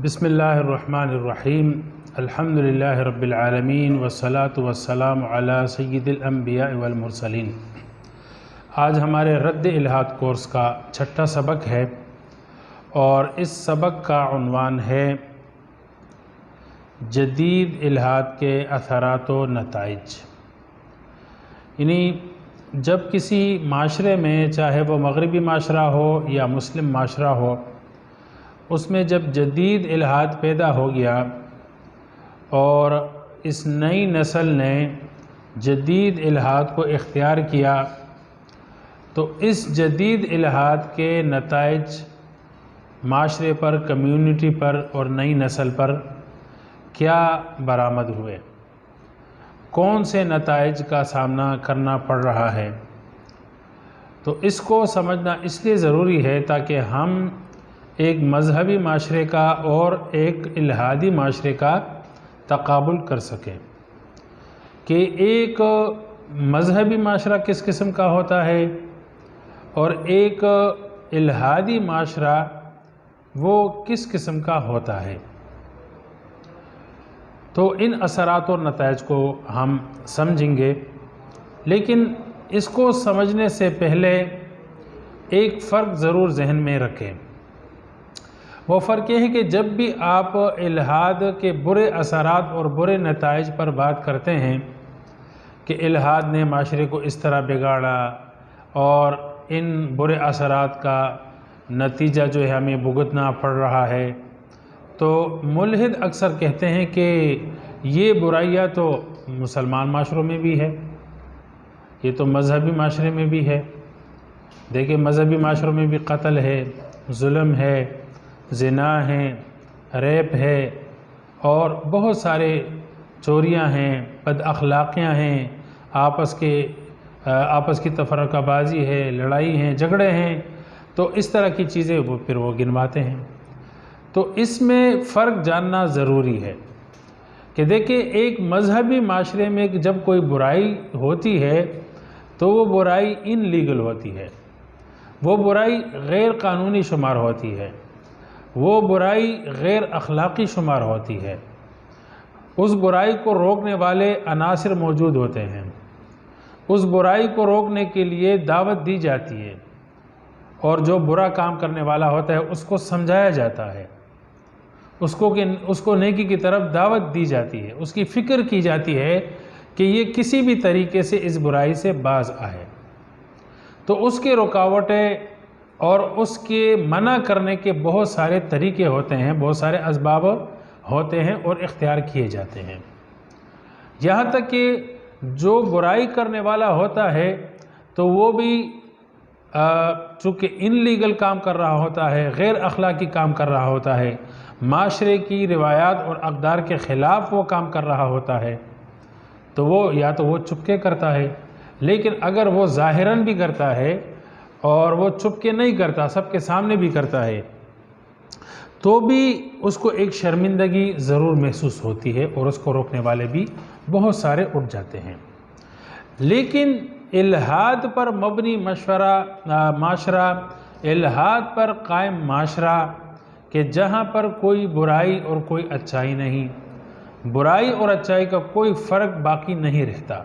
بسم اللہ الرحمن الرحیم الحمدللہ رب العالمین والصلاة والسلام علی سید الانبیاء والمرسلین۔ آج ہمارے رد الحاد کورس کا چھٹا سبق ہے اور اس سبق کا عنوان ہے جدید الحاد کے اثرات و نتائج۔ یعنی جب کسی معاشرے میں، چاہے وہ مغربی معاشرہ ہو یا مسلم معاشرہ ہو، اس میں جب جدید الحاد پیدا ہو گیا اور اس نئی نسل نے جدید الحاد کو اختیار کیا، تو اس جدید الحاد کے نتائج معاشرے پر، کمیونٹی پر اور نئی نسل پر کیا برآمد ہوئے، کون سے نتائج کا سامنا کرنا پڑ رہا ہے۔ تو اس کو سمجھنا اس لیے ضروری ہے تاکہ ہم ایک مذہبی معاشرے کا اور ایک الحادی معاشرے کا تقابل کر سکیں کہ ایک مذہبی معاشرہ کس قسم کا ہوتا ہے اور ایک الحادی معاشرہ وہ کس قسم کا ہوتا ہے۔ تو ان اثرات اور نتائج کو ہم سمجھیں گے، لیکن اس کو سمجھنے سے پہلے ایک فرق ضرور ذہن میں رکھیں۔ وہ فرق یہ ہے کہ جب بھی آپ الحاد کے برے اثرات اور برے نتائج پر بات کرتے ہیں کہ الحاد نے معاشرے کو اس طرح بگاڑا اور ان برے اثرات کا نتیجہ جو ہے ہمیں بھگتنا پڑ رہا ہے، تو ملحد اکثر کہتے ہیں کہ یہ برائیاں تو مسلمان معاشروں میں بھی ہے، یہ تو مذہبی معاشرے میں بھی ہے۔ دیکھیں، مذہبی معاشروں میں بھی قتل ہے، ظلم ہے، زنا ہے، ریپ ہے اور بہت سارے چوریاں ہیں، بد اخلاقیاں ہیں، آپس کی تفرقہ بازی ہے، لڑائی ہیں، جھگڑے ہیں، تو اس طرح کی چیزیں پھر وہ گنواتے ہیں۔ تو اس میں فرق جاننا ضروری ہے کہ دیکھیں، ایک مذہبی معاشرے میں جب کوئی برائی ہوتی ہے تو وہ برائی ان لیگل ہوتی ہے، وہ برائی غیر قانونی شمار ہوتی ہے، وہ برائی غیر اخلاقی شمار ہوتی ہے۔ اس برائی کو روکنے والے عناصر موجود ہوتے ہیں، اس برائی کو روکنے کے لیے دعوت دی جاتی ہے، اور جو برا کام کرنے والا ہوتا ہے اس کو سمجھایا جاتا ہے، اس کو نیکی کی طرف دعوت دی جاتی ہے، اس کی فکر کی جاتی ہے کہ یہ کسی بھی طریقے سے اس برائی سے باز آئے۔ تو اس کے رکاوٹیں اور اس کے منع کرنے کے بہت سارے طریقے ہوتے ہیں، بہت سارے اسباب ہوتے ہیں اور اختیار کیے جاتے ہیں۔ یہاں تک کہ جو برائی کرنے والا ہوتا ہے تو وہ بھی چونکہ ان لیگل کام کر رہا ہوتا ہے، غیر اخلاقی کام کر رہا ہوتا ہے، معاشرے کی روایات اور اقدار کے خلاف وہ کام کر رہا ہوتا ہے، تو وہ یا تو وہ چپکے کرتا ہے، لیکن اگر وہ ظاہراً بھی کرتا ہے اور وہ چھپ کے نہیں کرتا، سب کے سامنے بھی کرتا ہے، تو بھی اس کو ایک شرمندگی ضرور محسوس ہوتی ہے اور اس کو روکنے والے بھی بہت سارے اٹھ جاتے ہیں۔ لیکن الحاد پر مبنی معاشرہ، الحاد پر قائم معاشرہ کہ جہاں پر کوئی برائی اور کوئی اچھائی نہیں، برائی اور اچھائی کا کوئی فرق باقی نہیں رہتا،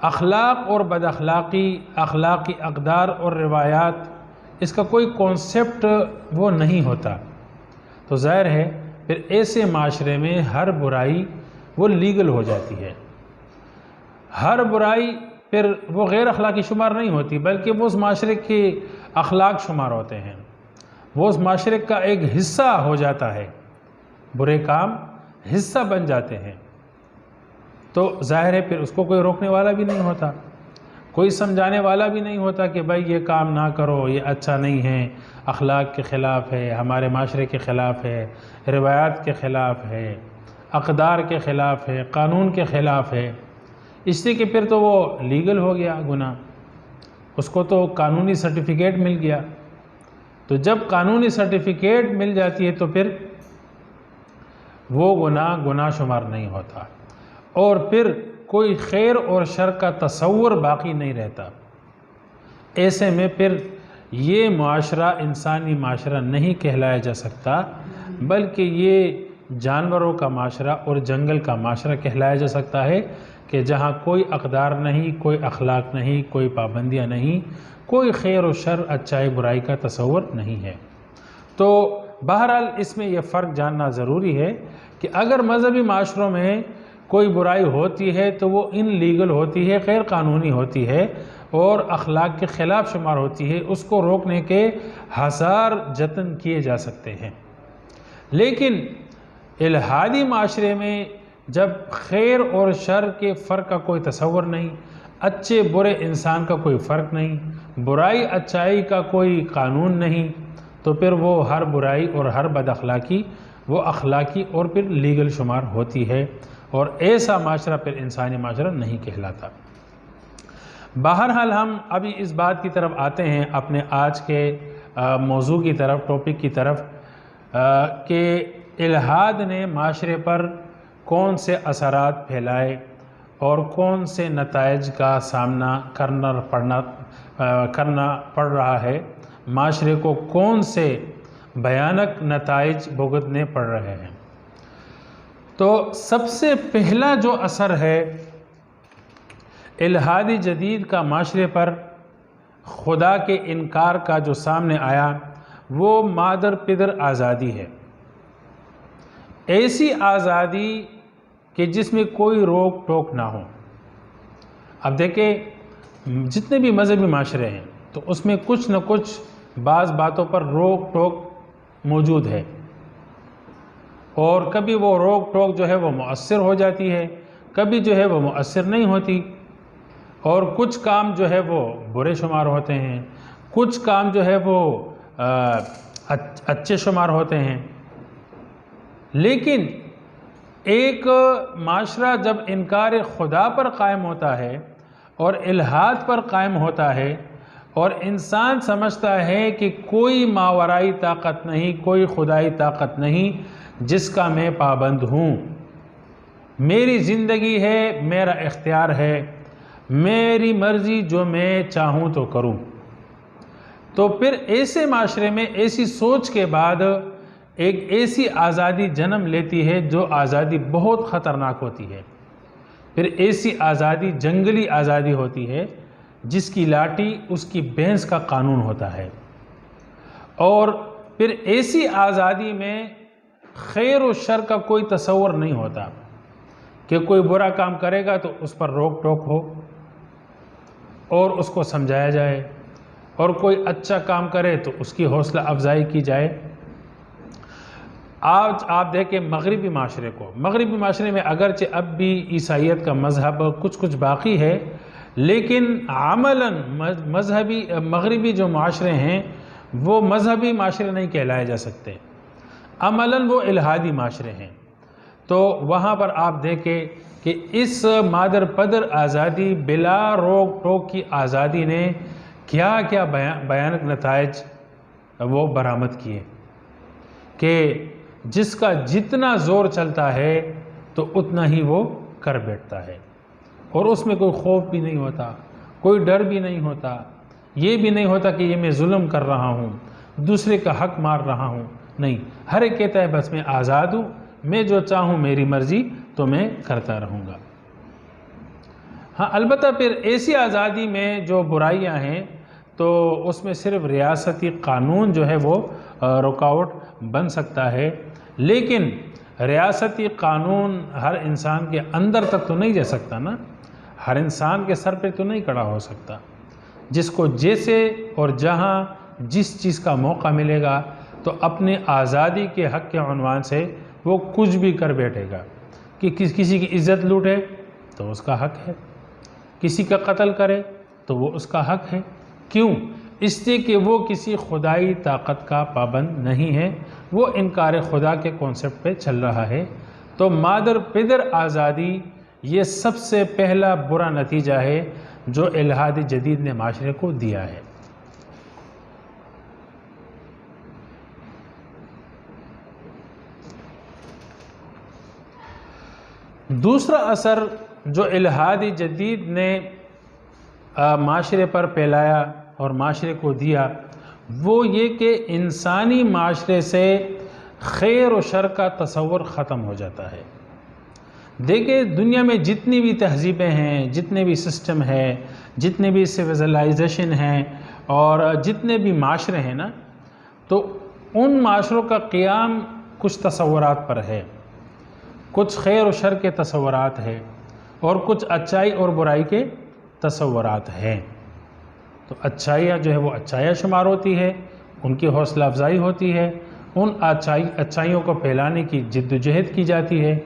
اخلاق اور بد اخلاقی، اخلاقی اقدار اور روایات، اس کا کوئی کانسیپٹ وہ نہیں ہوتا، تو ظاہر ہے پھر ایسے معاشرے میں ہر برائی وہ لیگل ہو جاتی ہے۔ ہر برائی پھر وہ غیر اخلاقی شمار نہیں ہوتی، بلکہ وہ اس معاشرے کے اخلاق شمار ہوتے ہیں، وہ اس معاشرے کا ایک حصہ ہو جاتا ہے، برے کام حصہ بن جاتے ہیں۔ تو ظاہر ہے پھر اس کو کوئی روکنے والا بھی نہیں ہوتا، کوئی سمجھانے والا بھی نہیں ہوتا کہ بھائی یہ کام نہ کرو، یہ اچھا نہیں ہے، اخلاق کے خلاف ہے، ہمارے معاشرے کے خلاف ہے، روایات کے خلاف ہے، اقدار کے خلاف ہے، قانون کے خلاف ہے، اس لیے کہ پھر تو وہ لیگل ہو گیا گناہ، اس کو تو قانونی سرٹیفکیٹ مل گیا۔ تو جب قانونی سرٹیفکیٹ مل جاتی ہے تو پھر وہ گناہ شمار نہیں ہوتا، اور پھر کوئی خیر اور شر کا تصور باقی نہیں رہتا۔ ایسے میں پھر یہ معاشرہ انسانی معاشرہ نہیں کہلایا جا سکتا، بلکہ یہ جانوروں کا معاشرہ اور جنگل کا معاشرہ کہلایا جا سکتا ہے، کہ جہاں کوئی اقدار نہیں، کوئی اخلاق نہیں، کوئی پابندیاں نہیں، کوئی خیر و شر، اچائی برائی کا تصور نہیں ہے۔ تو بہرحال اس میں یہ فرق جاننا ضروری ہے کہ اگر مذہبی معاشروں میں کوئی برائی ہوتی ہے تو وہ ان لیگل ہوتی ہے، غیر قانونی ہوتی ہے اور اخلاق کے خلاف شمار ہوتی ہے، اس کو روکنے کے ہزار جتن کیے جا سکتے ہیں۔ لیکن الحادی معاشرے میں جب خیر اور شر کے فرق کا کوئی تصور نہیں، اچھے برے انسان کا کوئی فرق نہیں، برائی اچائی کا کوئی قانون نہیں، تو پھر وہ ہر برائی اور ہر بد اخلاقی وہ اخلاقی اور پھر لیگل شمار ہوتی ہے، اور ایسا معاشرہ پھر انسانی معاشرہ نہیں کہلاتا۔ بہرحال ہم ابھی اس بات کی طرف آتے ہیں، اپنے آج کے موضوع کی طرف، ٹاپک کی طرف، کہ الحاد نے معاشرے پر کون سے اثرات پھیلائے اور کون سے نتائج کا سامنا کرنا پڑ رہا ہے، معاشرے کو کون سے بھیانک نتائج بھگتنے پڑ رہے ہیں۔ تو سب سے پہلا جو اثر ہے الحادی جدید کا معاشرے پر خدا کے انکار کا جو سامنے آیا، وہ مادر پدر آزادی ہے۔ ایسی آزادی کہ جس میں کوئی روک ٹوک نہ ہو۔ اب دیکھیں جتنے بھی مذہبی معاشرے ہیں تو اس میں کچھ نہ کچھ بعض باتوں پر روک ٹوک موجود ہے، اور کبھی وہ روک ٹوک جو ہے وہ مؤثر ہو جاتی ہے، کبھی جو ہے وہ مؤثر نہیں ہوتی، اور کچھ کام جو ہے وہ برے شمار ہوتے ہیں، کچھ کام جو ہے وہ اچھے شمار ہوتے ہیں۔ لیکن ایک معاشرہ جب انکار خدا پر قائم ہوتا ہے اور الحاد پر قائم ہوتا ہے، اور انسان سمجھتا ہے کہ کوئی ماورائی طاقت نہیں، کوئی خدائی طاقت نہیں جس کا میں پابند ہوں، میری زندگی ہے، میرا اختیار ہے، میری مرضی جو میں چاہوں تو کروں، تو پھر ایسے معاشرے میں ایسی سوچ کے بعد ایک ایسی آزادی جنم لیتی ہے جو آزادی بہت خطرناک ہوتی ہے۔ پھر ایسی آزادی جنگلی آزادی ہوتی ہے جس کی لاٹھی اس کی بھینس کا قانون ہوتا ہے، اور پھر ایسی آزادی میں خیر و شر کا کوئی تصور نہیں ہوتا، کہ کوئی برا کام کرے گا تو اس پر روک ٹوک ہو اور اس کو سمجھایا جائے، اور کوئی اچھا کام کرے تو اس کی حوصلہ افزائی کی جائے۔ آج آپ دیکھیں مغربی معاشرے کو، مغربی معاشرے میں اگرچہ اب بھی عیسائیت کا مذہب کچھ باقی ہے، لیکن عملاً مذہبی مغربی جو معاشرے ہیں وہ مذہبی معاشرے نہیں کہلائے جا سکتے، عملاً وہ الحادی معاشرے ہیں۔ تو وہاں پر آپ دیکھیں کہ اس مادر پدر آزادی، بلا روک ٹوک کی آزادی نے کیا کیا بھیانک نتائج وہ برآمد کیے، کہ جس کا جتنا زور چلتا ہے تو اتنا ہی وہ کر بیٹھتا ہے، اور اس میں کوئی خوف بھی نہیں ہوتا، کوئی ڈر بھی نہیں ہوتا، یہ بھی نہیں ہوتا کہ یہ میں ظلم کر رہا ہوں، دوسرے کا حق مار رہا ہوں، نہیں، ہر ایک کہتا ہے بس میں آزاد ہوں، میں جو چاہوں میری مرضی تو میں کرتا رہوں گا۔ ہاں البتہ پھر ایسی آزادی میں جو برائیاں ہیں تو اس میں صرف ریاستی قانون جو ہے وہ رکاوٹ بن سکتا ہے، لیکن ریاستی قانون ہر انسان کے اندر تک تو نہیں جا سکتا نا، ہر انسان کے سر پہ تو نہیں کھڑا ہو سکتا۔ جس کو جیسے اور جہاں جس چیز کا موقع ملے گا تو اپنے آزادی کے حق کے عنوان سے وہ کچھ بھی کر بیٹھے گا، کہ کسی کی عزت لوٹے تو اس کا حق ہے، کسی کا قتل کرے تو وہ اس کا حق ہے۔ کیوں؟ اس لیے کہ وہ کسی خدائی طاقت کا پابند نہیں ہے، وہ انکار خدا کے کانسیپٹ پہ چل رہا ہے۔ تو مادر پدر آزادی یہ سب سے پہلا برا نتیجہ ہے جو الحادی جدید نے معاشرے کو دیا ہے۔ دوسرا اثر جو الحادی جدید نے معاشرے پر پھیلایا اور معاشرے کو دیا، وہ یہ کہ انسانی معاشرے سے خیر و شر کا تصور ختم ہو جاتا ہے۔ دیکھیں دنیا میں جتنی بھی تہذیبیں ہیں، جتنے بھی سسٹم ہیں، جتنے بھی سویلائزیشن ہیں اور جتنے بھی معاشرے ہیں نا، تو ان معاشروں کا قیام کچھ تصورات پر ہے، کچھ خیر و شر کے تصورات ہیں اور کچھ اچائی اور برائی کے تصورات ہیں۔ تو اچھائیاں جو ہے وہ اچھائیاں شمار ہوتی ہے، ان کی حوصلہ افزائی ہوتی ہے، ان اچھائیوں کو پھیلانے کی جد و جہد کی جاتی ہے،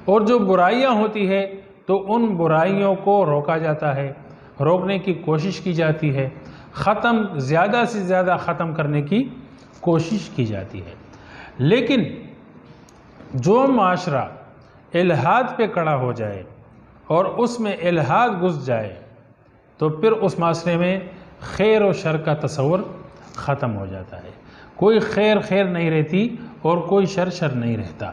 اور جو برائیاں ہوتی ہے تو ان برائیوں کو روکا جاتا ہے، روکنے کی کوشش کی جاتی ہے، زیادہ سے زیادہ ختم کرنے کی کوشش کی جاتی ہے۔ لیکن جو معاشرہ الحاد پہ کڑا ہو جائے اور اس میں الحاد گھس جائے تو پھر اس معاشرے میں خیر و شر کا تصور ختم ہو جاتا ہے، کوئی خیر نہیں رہتی اور کوئی شر نہیں رہتا۔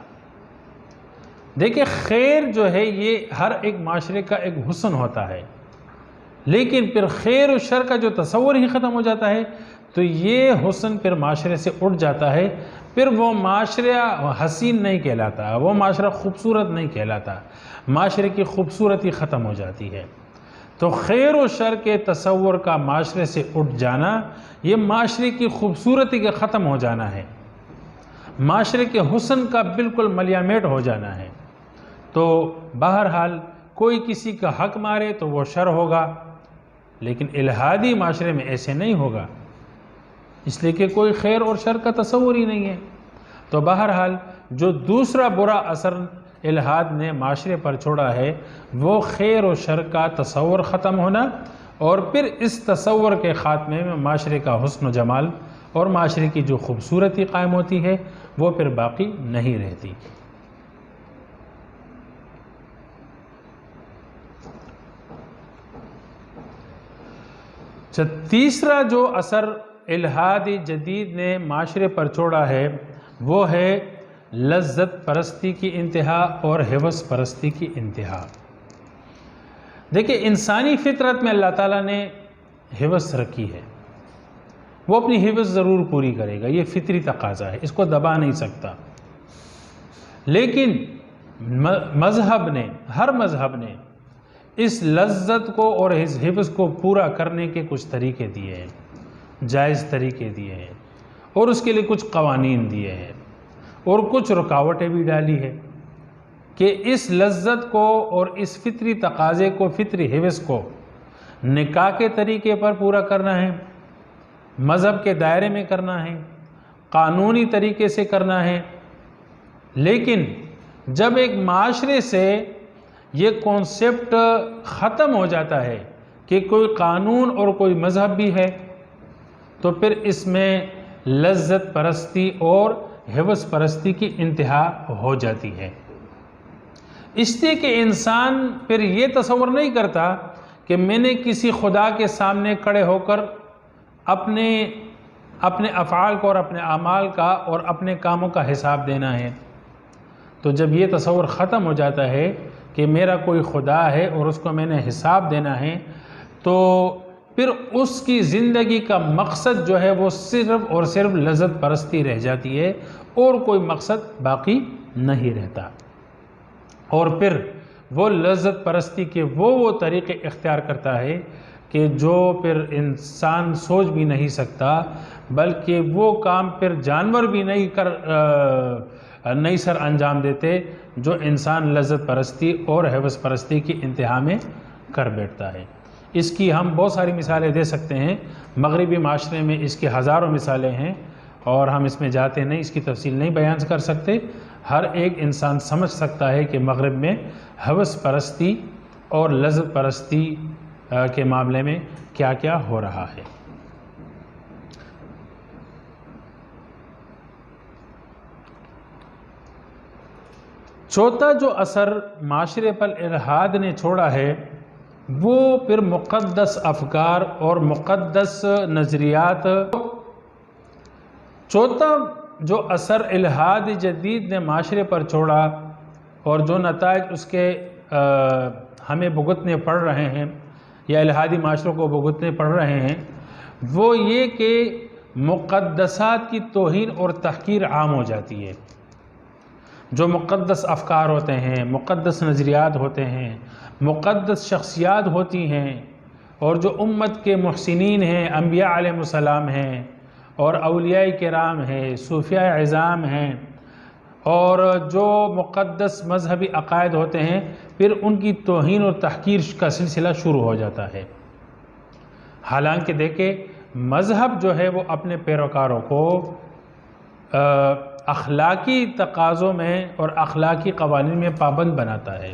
دیکھیں خیر جو ہے یہ ہر ایک معاشرے کا ایک حسن ہوتا ہے، لیکن پھر خیر و شر کا جو تصور ہی ختم ہو جاتا ہے تو یہ حسن پھر معاشرے سے اٹھ جاتا ہے، پھر وہ معاشرہ حسین نہیں کہلاتا، وہ معاشرہ خوبصورت نہیں کہلاتا، معاشرے کی خوبصورتی ختم ہو جاتی ہے۔ تو خیر و شر کے تصور کا معاشرے سے اٹھ جانا یہ معاشرے کی خوبصورتی کا ختم ہو جانا ہے، معاشرے کے حسن کا بالکل ملیامیٹ ہو جانا ہے۔ تو بہرحال کوئی کسی کا حق مارے تو وہ شر ہوگا، لیکن الحادی معاشرے میں ایسے نہیں ہوگا، اس لیے کہ کوئی خیر اور شر کا تصور ہی نہیں ہے۔ تو بہرحال جو دوسرا برا اثر الحاد نے معاشرے پر چھوڑا ہے وہ خیر و شر کا تصور ختم ہونا، اور پھر اس تصور کے خاتمے میں معاشرے کا حسن و جمال اور معاشرے کی جو خوبصورتی قائم ہوتی ہے وہ پھر باقی نہیں رہتی۔ تیسرا جو اثر الحاد جدید نے معاشرے پر چھوڑا ہے وہ ہے لذت پرستی کی انتہا اور ہوس پرستی کی انتہا۔ دیکھیں انسانی فطرت میں اللہ تعالیٰ نے ہوس رکھی ہے، وہ اپنی ہوس ضرور پوری کرے گا، یہ فطری تقاضا ہے، اس کو دبا نہیں سکتا۔ لیکن ہر مذہب نے اس لذت کو اور اس ہوس کو پورا کرنے کے کچھ طریقے دیے ہیں، جائز طریقے دیے ہیں، اور اس کے لیے کچھ قوانین دیے ہیں اور کچھ رکاوٹیں بھی ڈالی ہے کہ اس لذت کو اور اس فطری تقاضے کو، فطری ہوس کو نکاح کے طریقے پر پورا کرنا ہے، مذہب کے دائرے میں کرنا ہے، قانونی طریقے سے کرنا ہے۔ لیکن جب ایک معاشرے سے یہ کانسیپٹ ختم ہو جاتا ہے کہ کوئی قانون اور کوئی مذہب بھی ہے تو پھر اس میں لذت پرستی اور ہوس پرستی کی انتہا ہو جاتی ہے، اس لیے کہ انسان پھر یہ تصور نہیں کرتا کہ میں نے کسی خدا کے سامنے کھڑے ہو کر اپنے افعال کو اور اپنے اعمال کا اور اپنے کاموں کا حساب دینا ہے۔ تو جب یہ تصور ختم ہو جاتا ہے کہ میرا کوئی خدا ہے اور اس کو میں نے حساب دینا ہے، تو پھر اس کی زندگی کا مقصد جو ہے وہ صرف اور صرف لذت پرستی رہ جاتی ہے اور کوئی مقصد باقی نہیں رہتا، اور پھر وہ لذت پرستی کے وہ طریقے اختیار کرتا ہے کہ جو پھر انسان سوچ بھی نہیں سکتا، بلکہ وہ کام پھر جانور بھی نہیں سر انجام دیتے جو انسان لذت پرستی اور ہوس پرستی کی انتہا میں کر بیٹھتا ہے۔ اس کی ہم بہت ساری مثالیں دے سکتے ہیں، مغربی معاشرے میں اس کی ہزاروں مثالیں ہیں اور ہم اس میں جاتے نہیں، اس کی تفصیل نہیں بیان کر سکتے۔ ہر ایک انسان سمجھ سکتا ہے کہ مغرب میں ہوس پرستی اور لذت پرستی کے معاملے میں کیا کیا ہو رہا ہے۔ چوتھا جو اثر معاشرے پر الحاد نے چھوڑا ہے وہ پھر مقدس افکار اور مقدس نظریات۔ چوتھا جو اثر الحاد جدید نے معاشرے پر چھوڑا اور جو نتائج اس کے ہمیں بھگتنے پڑ رہے ہیں یا الحادی معاشروں کو بھگتنے پڑ رہے ہیں وہ یہ کہ مقدسات کی توہین اور تحقیر عام ہو جاتی ہے۔ جو مقدس افکار ہوتے ہیں، مقدس نظریات ہوتے ہیں، مقدس شخصیات ہوتی ہیں، اور جو امت کے محسنین ہیں، انبیاء علیہ السلام ہیں، اور اولیاء کرام ہیں، صوفیاء عظام ہیں، اور جو مقدس مذہبی عقائد ہوتے ہیں، پھر ان کی توہین اور تحقیر کا سلسلہ شروع ہو جاتا ہے۔ حالانکہ دیکھیں، مذہب جو ہے وہ اپنے پیروکاروں کو اخلاقی تقاضوں میں اور اخلاقی قوانین میں پابند بناتا ہے،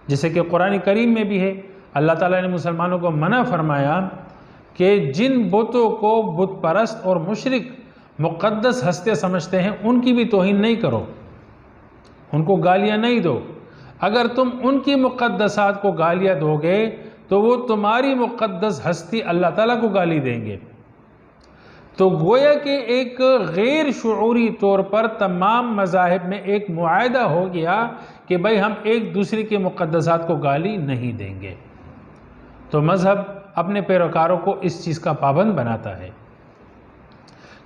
جیسے کہ قرآن کریم میں بھی ہے۔ اللہ تعالیٰ نے مسلمانوں کو منع فرمایا کہ جن بتوں کو بت پرست اور مشرک مقدس ہستے سمجھتے ہیں ان کی بھی توہین نہیں کرو، ان کو گالیاں نہیں دو۔ اگر تم ان کی مقدسات کو گالیاں دو گے تو وہ تمہاری مقدس ہستی اللہ تعالیٰ کو گالی دیں گے۔ تو گویا کہ ایک غیر شعوری طور پر تمام مذاہب میں ایک معاہدہ ہو گیا کہ بھئی ہم ایک دوسرے کی مقدسات کو گالی نہیں دیں گے۔ تو مذہب اپنے پیروکاروں کو اس چیز کا پابند بناتا ہے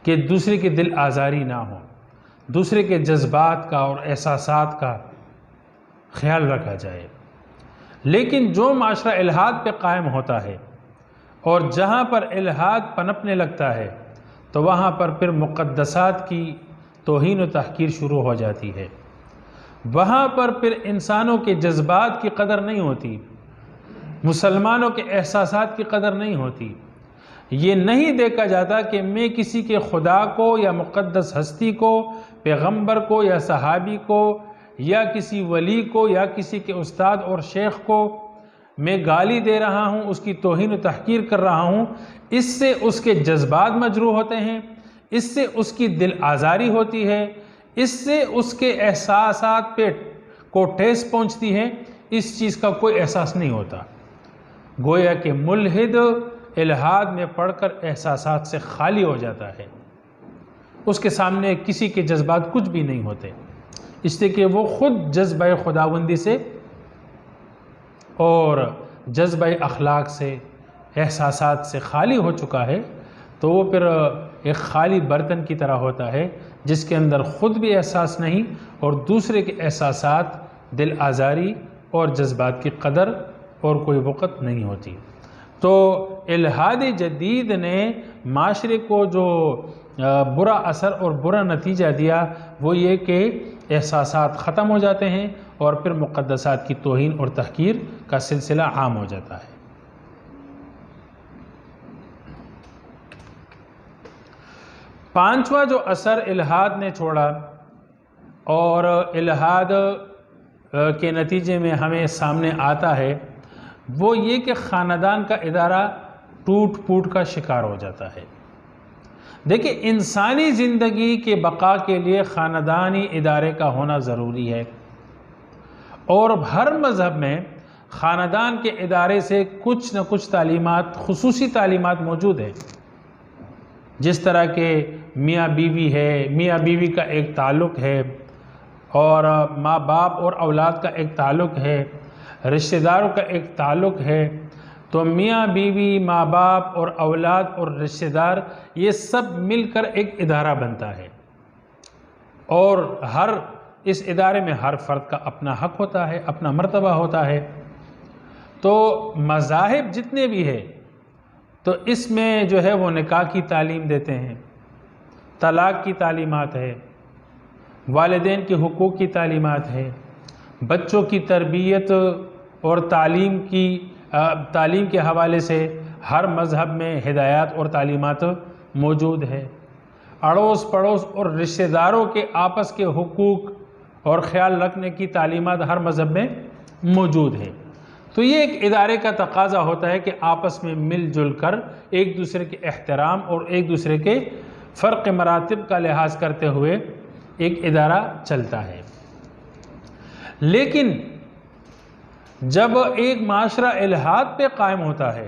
کہ دوسرے کی دل آزاری نہ ہو، دوسرے کے جذبات کا اور احساسات کا خیال رکھا جائے۔ لیکن جو معاشرہ الحاد پہ قائم ہوتا ہے اور جہاں پر الحاد پنپنے لگتا ہے تو وہاں پر پھر مقدسات کی توہین و تحقیر شروع ہو جاتی ہے۔ وہاں پر پھر انسانوں کے جذبات کی قدر نہیں ہوتی، مسلمانوں کے احساسات کی قدر نہیں ہوتی۔ یہ نہیں دیکھا جاتا کہ میں کسی کے خدا کو یا مقدس ہستی کو، پیغمبر کو یا صحابی کو یا کسی ولی کو یا کسی کے استاد اور شیخ کو میں گالی دے رہا ہوں، اس کی توہین و تحقیر کر رہا ہوں۔ اس سے اس کے جذبات مجروح ہوتے ہیں، اس سے اس کی دل آزاری ہوتی ہے، اس سے اس کے احساسات پہ کو ٹھیس پہنچتی ہے۔ اس چیز کا کوئی احساس نہیں ہوتا۔ گویا کہ ملحد الحاد میں پڑھ کر احساسات سے خالی ہو جاتا ہے، اس کے سامنے کسی کے جذبات کچھ بھی نہیں ہوتے، اس لیے کہ وہ خود جذبہ خداوندی سے اور جذبہ اخلاق سے، احساسات سے خالی ہو چکا ہے۔ تو وہ پھر ایک خالی برتن کی طرح ہوتا ہے جس کے اندر خود بھی احساس نہیں اور دوسرے کے احساسات، دل آزاری اور جذبات کی قدر اور کوئی وقت نہیں ہوتی۔ تو الحاد جدید نے معاشرے کو جو برا اثر اور برا نتیجہ دیا وہ یہ کہ احساسات ختم ہو جاتے ہیں اور پھر مقدسات کی توہین اور تحقیر کا سلسلہ عام ہو جاتا ہے۔ پانچواں جو اثر الحاد نے چھوڑا اور الحاد کے نتیجے میں ہمیں سامنے آتا ہے وہ یہ کہ خاندان کا ادارہ ٹوٹ پھوٹ کا شکار ہو جاتا ہے۔ دیکھیں، انسانی زندگی کے بقا کے لیے خاندانی ادارے کا ہونا ضروری ہے، اور ہر مذہب میں خاندان کے ادارے سے کچھ نہ کچھ تعلیمات، خصوصی تعلیمات موجود ہیں۔ جس طرح کہ میاں بیوی ہے، میاں بیوی کا ایک تعلق ہے، اور ماں باپ اور اولاد کا ایک تعلق ہے، رشتہ داروں کا ایک تعلق ہے۔ تو میاں بیوی، ماں باپ اور اولاد اور رشتہ دار یہ سب مل کر ایک ادارہ بنتا ہے، اور اس ادارے میں ہر فرد کا اپنا حق ہوتا ہے، اپنا مرتبہ ہوتا ہے۔ تو مذاہب جتنے بھی ہیں تو اس میں جو ہے وہ نکاح کی تعلیم دیتے ہیں، طلاق کی تعلیمات ہے، والدین کے حقوق کی تعلیمات ہے، بچوں کی تربیت اور تعلیم کے حوالے سے ہر مذہب میں ہدایات اور تعلیمات موجود ہے۔ اڑوس پڑوس اور رشتہ داروں کے آپس کے حقوق اور خیال رکھنے کی تعلیمات ہر مذہب میں موجود ہے۔ تو یہ ایک ادارے کا تقاضا ہوتا ہے کہ آپس میں مل جل کر ایک دوسرے کے احترام اور ایک دوسرے کے فرق مراتب کا لحاظ کرتے ہوئے ایک ادارہ چلتا ہے۔ لیکن جب ایک معاشرہ الحاد پہ قائم ہوتا ہے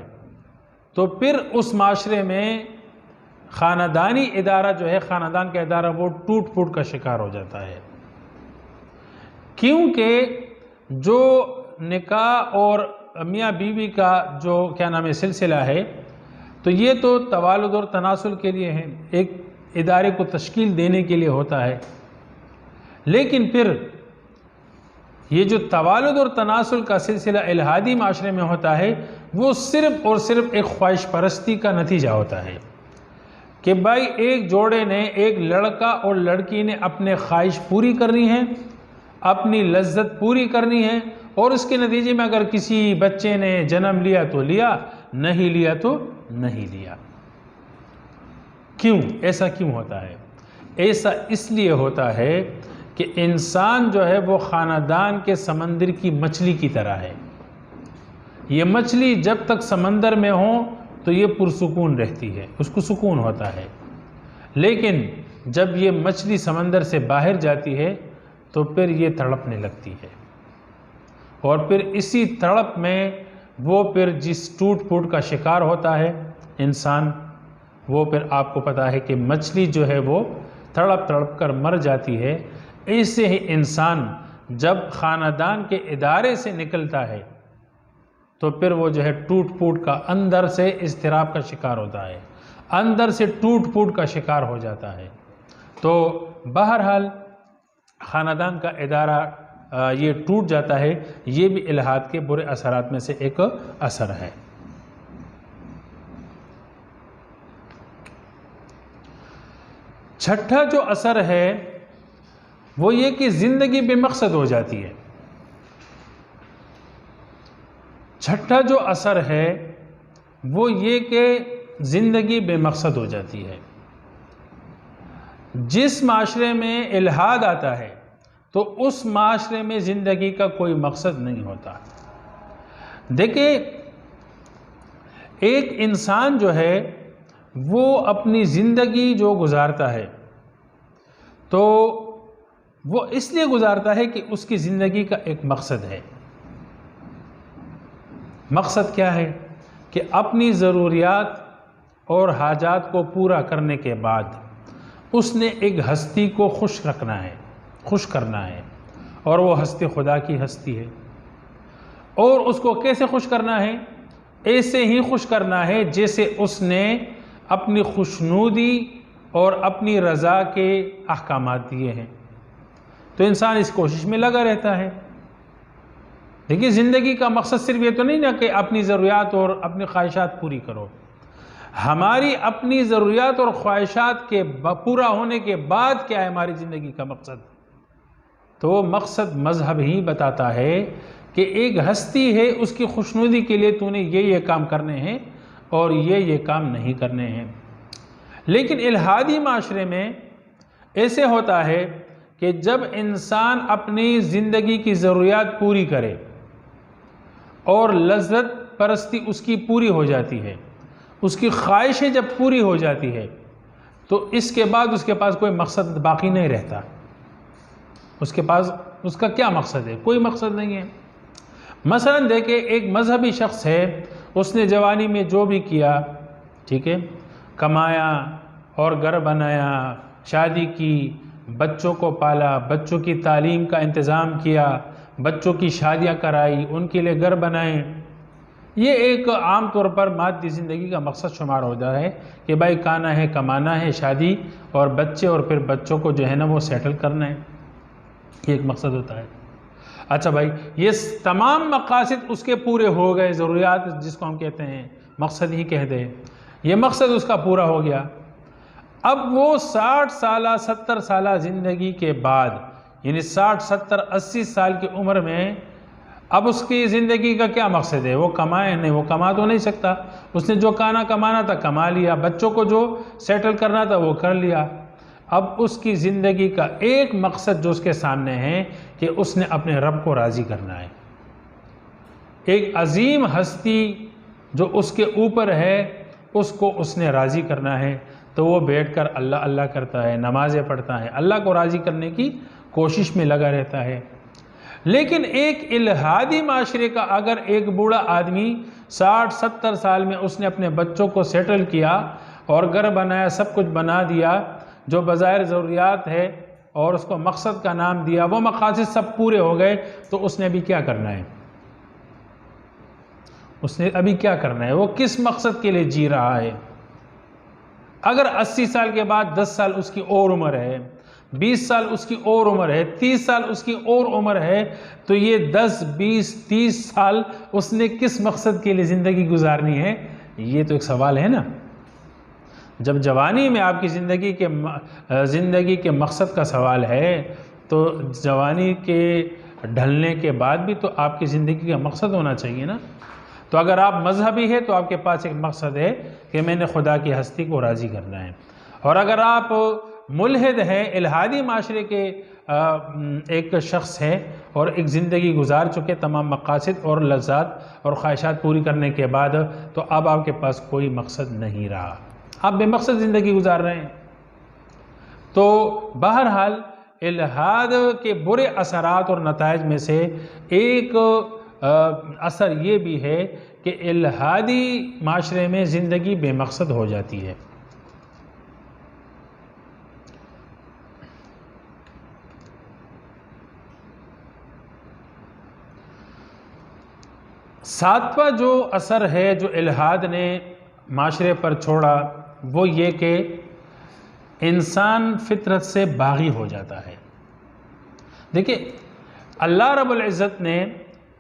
تو پھر اس معاشرے میں خاندانی ادارہ جو ہے، خاندان کا ادارہ، وہ ٹوٹ پھوٹ کا شکار ہو جاتا ہے، کیونکہ جو نکاح اور میاں بیوی کا جو سلسلہ ہے تو یہ تو توالد اور تناسل کے لیے ہے، ایک ادارے کو تشکیل دینے کے لیے ہوتا ہے۔ لیکن پھر یہ جو توالد اور تناسل کا سلسلہ الہادی معاشرے میں ہوتا ہے، وہ صرف اور صرف ایک خواہش پرستی کا نتیجہ ہوتا ہے کہ بھائی ایک جوڑے نے، ایک لڑکا اور لڑکی نے اپنے خواہش پوری کرنی ہے، اپنی لذت پوری کرنی ہے، اور اس کے نتیجے میں اگر کسی بچے نے جنم لیا تو لیا، نہیں لیا تو نہیں لیا۔ کیوں ایسا کیوں ہوتا ہے؟ ایسا اس لیے ہوتا ہے کہ انسان جو ہے وہ خاندان کے سمندر کی مچھلی کی طرح ہے۔ یہ مچھلی جب تک سمندر میں ہو تو یہ پرسکون رہتی ہے، اس کو سکون ہوتا ہے، لیکن جب یہ مچھلی سمندر سے باہر جاتی ہے تو پھر یہ تڑپنے لگتی ہے، اور پھر اسی تڑپ میں وہ پھر جس ٹوٹ پھوٹ کا شکار ہوتا ہے انسان، وہ پھر آپ کو پتہ ہے کہ مچھلی جو ہے وہ تڑپ تڑپ کر مر جاتی ہے۔ ایسے ہی انسان جب خاندان کے ادارے سے نکلتا ہے تو پھر وہ جو ہے ٹوٹ پھوٹ کا، اندر سے اضطراب کا شکار ہوتا ہے، اندر سے ٹوٹ پھوٹ کا شکار ہو جاتا ہے۔ تو بہرحال خاندان کا ادارہ یہ ٹوٹ جاتا ہے، یہ بھی الحاد کے برے اثرات میں سے ایک اثر ہے۔ چھٹا جو اثر ہے وہ یہ کہ زندگی بے مقصد ہو جاتی ہے۔ چھٹا جو اثر ہے وہ یہ کہ زندگی بے مقصد ہو جاتی ہے۔ جس معاشرے میں الحاد آتا ہے تو اس معاشرے میں زندگی کا کوئی مقصد نہیں ہوتا۔ دیکھیں، ایک انسان جو ہے وہ اپنی زندگی جو گزارتا ہے تو وہ اس لیے گزارتا ہے کہ اس کی زندگی کا ایک مقصد ہے۔ مقصد کیا ہے؟ کہ اپنی ضروریات اور حاجات کو پورا کرنے کے بعد اس نے ایک ہستی کو خوش رکھنا ہے، خوش کرنا ہے، اور وہ ہستی خدا کی ہستی ہے۔ اور اس کو کیسے خوش کرنا ہے؟ ایسے ہی خوش کرنا ہے جیسے اس نے اپنی خوشنودی اور اپنی رضا کے احکامات دیے ہیں۔ تو انسان اس کوشش میں لگا رہتا ہے۔ دیکھیے، زندگی کا مقصد صرف یہ تو نہیں نا کہ اپنی ضروریات اور اپنی خواہشات پوری کرو۔ ہماری اپنی ضروریات اور خواہشات کے پورا ہونے کے بعد کیا ہے ہماری زندگی کا مقصد؟ تو وہ مقصد مذہب ہی بتاتا ہے کہ ایک ہستی ہے، اس کی خوشنودی کے لیے تو نے یہ کام کرنے ہیں اور یہ کام نہیں کرنے ہیں۔ لیکن الحادی معاشرے میں ایسے ہوتا ہے کہ جب انسان اپنی زندگی کی ضروریات پوری کرے اور لذت پرستی اس کی پوری ہو جاتی ہے، اس کی خواہشیں جب پوری ہو جاتی ہے تو اس کے بعد اس کے پاس کوئی مقصد باقی نہیں رہتا۔ اس کے پاس اس کا کیا مقصد ہے؟ کوئی مقصد نہیں ہے۔ مثلا دیکھیں، ایک مذہبی شخص ہے، اس نے جوانی میں جو بھی کیا، ٹھیک ہے، کمایا اور گھر بنایا، شادی کی، بچوں کو پالا، بچوں کی تعلیم کا انتظام کیا، بچوں کی شادیاں کرائی، ان کے لیے گھر بنائے۔ یہ ایک عام طور پر مادی زندگی کا مقصد شمار ہو جاتا ہے کہ بھائی کھانا ہے، کمانا ہے، شادی اور بچے، اور پھر بچوں کو جو ہے نا وہ سیٹل کرنا ہے، یہ ایک مقصد ہوتا ہے۔ اچھا بھائی، یہ تمام مقاصد اس کے پورے ہو گئے، ضروریات جس کو ہم کہتے ہیں مقصد ہی کہتے ہیں، یہ مقصد اس کا پورا ہو گیا۔ اب وہ 60 سالہ 70 سالہ زندگی کے بعد، یعنی 60 70 80 سال کی عمر میں، اب اس کی زندگی کا کیا مقصد ہے؟ وہ کمائے نہیں، وہ کما تو نہیں سکتا۔ اس نے جو کمانا تھا کما لیا، بچوں کو جو سیٹل کرنا تھا وہ کر لیا۔ اب اس کی زندگی کا ایک مقصد جو اس کے سامنے ہے کہ اس نے اپنے رب کو راضی کرنا ہے۔ ایک عظیم ہستی جو اس کے اوپر ہے، اس کو اس نے راضی کرنا ہے، تو وہ بیٹھ کر اللہ اللہ کرتا ہے، نمازیں پڑھتا ہے، اللہ کو راضی کرنے کی کوشش میں لگا رہتا ہے۔ لیکن ایک الحادی معاشرے کا اگر ایک بوڑھا آدمی 60 70 سال میں اس نے اپنے بچوں کو سیٹل کیا اور گھر بنایا، سب کچھ بنا دیا جو بظاہر ضروریات ہے، اور اس کو مقصد کا نام دیا، وہ مقاصد سب پورے ہو گئے، تو اس نے بھی کیا کرنا ہے؟ اس نے ابھی کیا کرنا ہے، وہ کس مقصد کے لیے جی رہا ہے۔ اگر 80 سال کے بعد 10 سال اس کی اور عمر ہے، 20 سال اس کی اور عمر ہے، 30 سال اس کی اور عمر ہے، تو یہ 10 20 30 سال اس نے کس مقصد کے لیے زندگی گزارنی ہے، یہ تو ایک سوال ہے نا۔ جب جوانی میں آپ کی زندگی کے مقصد کا سوال ہے، تو جوانی کے ڈھلنے کے بعد بھی تو آپ کی زندگی کا مقصد ہونا چاہیے نا۔ تو اگر آپ مذہبی ہے تو آپ کے پاس ایک مقصد ہے کہ میں نے خدا کی ہستی کو راضی کرنا ہے، اور اگر آپ ملحد ہیں، الہادی معاشرے کے ایک شخص ہے اور ایک زندگی گزار چکے تمام مقاصد اور لذات اور خواہشات پوری کرنے کے بعد، تو اب آپ کے پاس کوئی مقصد نہیں رہا، آپ بے مقصد زندگی گزار رہے ہیں۔ تو بہرحال الحاد کے برے اثرات اور نتائج میں سے ایک اثر یہ بھی ہے کہ الہادی معاشرے میں زندگی بے مقصد ہو جاتی ہے۔ ساتواں جو اثر ہے جو الحاد نے معاشرے پر چھوڑا، وہ یہ کہ انسان فطرت سے باغی ہو جاتا ہے۔ دیکھیں، اللہ رب العزت نے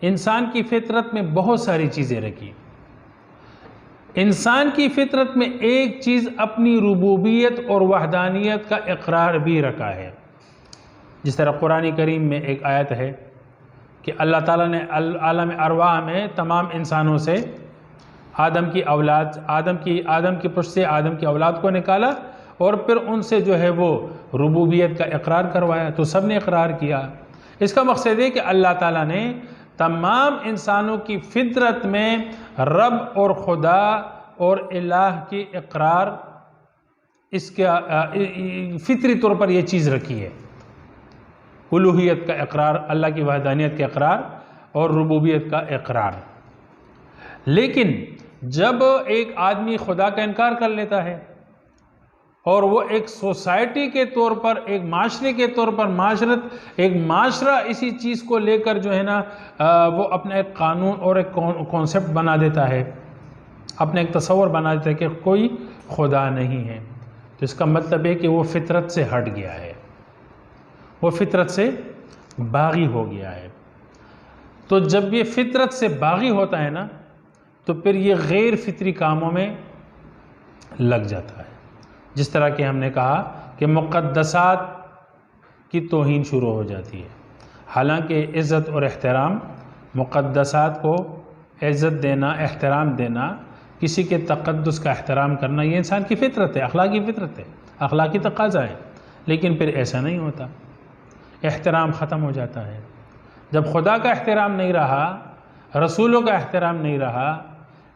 انسان کی فطرت میں بہت ساری چیزیں رکھی۔ انسان کی فطرت میں ایک چیز اپنی ربوبیت اور وحدانیت کا اقرار بھی رکھا ہے، جس طرح قرآن کریم میں ایک آیت ہے کہ اللہ تعالیٰ نے عالم ارواح میں تمام انسانوں سے آدم کی پشت سے آدم کی اولاد کو نکالا، اور پھر ان سے جو ہے وہ ربوبیت کا اقرار کروایا، تو سب نے اقرار کیا۔ اس کا مقصد ہے کہ اللہ تعالیٰ نے تمام انسانوں کی فطرت میں رب اور خدا اور الہ کی اقرار، اس کا فطری طور پر یہ چیز رکھی ہے، الوہیت کا اقرار، اللہ کی وحدانیت کا اقرار اور ربوبیت کا اقرار۔ لیکن جب ایک آدمی خدا کا انکار کر لیتا ہے اور وہ ایک سوسائٹی کے طور پر، ایک معاشرے کے طور پر، ایک معاشرہ اسی چیز کو لے کر جو ہے نا وہ اپنا ایک قانون اور ایک کانسیپٹ بنا دیتا ہے، اپنا ایک تصور بنا دیتا ہے کہ کوئی خدا نہیں ہے، تو اس کا مطلب ہے کہ وہ فطرت سے ہٹ گیا ہے، وہ فطرت سے باغی ہو گیا ہے۔ تو جب یہ فطرت سے باغی ہوتا ہے نا، تو پھر یہ غیر فطری کاموں میں لگ جاتا ہے، جس طرح کہ ہم نے کہا کہ مقدسات کی توہین شروع ہو جاتی ہے۔ حالانکہ عزت اور احترام، مقدسات کو عزت دینا، احترام دینا، کسی کے تقدس کا احترام کرنا، یہ انسان کی فطرت ہے، اخلاقی فطرت ہے، اخلاقی تقاضا ہے، لیکن پھر ایسا نہیں ہوتا، احترام ختم ہو جاتا ہے۔ جب خدا کا احترام نہیں رہا، رسولوں کا احترام نہیں رہا،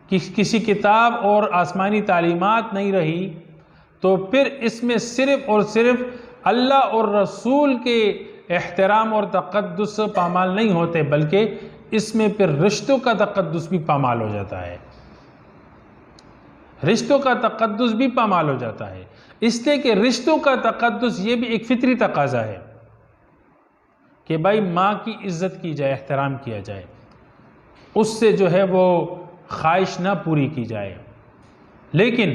کسی کتاب اور آسمانی تعلیمات نہیں رہی، تو پھر اس میں صرف اور صرف اللہ اور رسول کے احترام اور تقدس پامال نہیں ہوتے، بلکہ اس میں پھر رشتوں کا تقدس بھی پامال ہو جاتا ہے، رشتوں کا تقدس بھی پامال ہو جاتا ہے، اس لیے کہ رشتوں کا تقدس یہ بھی ایک فطری تقاضا ہے کہ بھائی ماں کی عزت کی جائے، احترام کیا جائے، اس سے جو ہے وہ خواہش نہ پوری کی جائے۔ لیکن